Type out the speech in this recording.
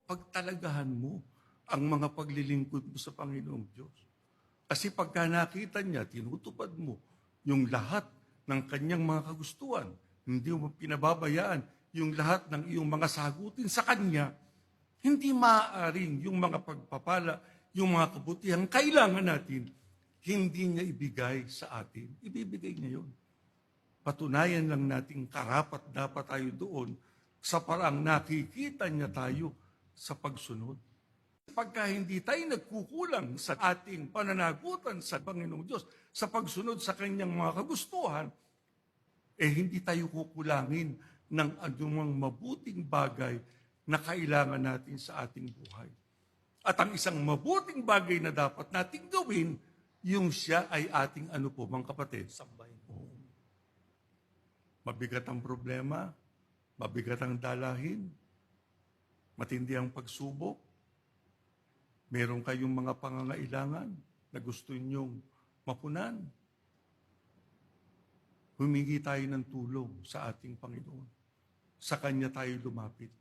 pagtalagahan mo ang mga paglilingkod mo sa Panginoong Diyos. Kasi pagka nakita niya, tinutupad mo yung lahat ng kanyang mga kagustuhan, hindi mo pinababayaan yung lahat ng iyong mga sagutin sa kanya, hindi maaaring yung mga pagpapala, yung mga kabutihan kailangan natin, hindi niya ibigay sa atin. Ibibigay niya yun. Patunayan lang natin karapat dapat tayo doon sa paraang nakikita niya tayo sa pagsunod. Pagka hindi tayo nagkukulang sa ating pananagutan sa Panginoong Diyos, sa pagsunod sa kanyang mga kagustuhan, hindi tayo kukulangin ng anumang mabuting bagay na kailangan natin sa ating buhay. At ang isang mabuting bagay na dapat nating gawin, yung siya ay ating ano po, mga kapatid? Sambahin. Mabigat ang problema, mabigat ang dalahin, matindi ang pagsubok, meron kayong mga pangangailangan na gusto ninyong mapunan. Humingi tayo ng tulong sa ating Panginoon. Sa Kanya tayo lumapit.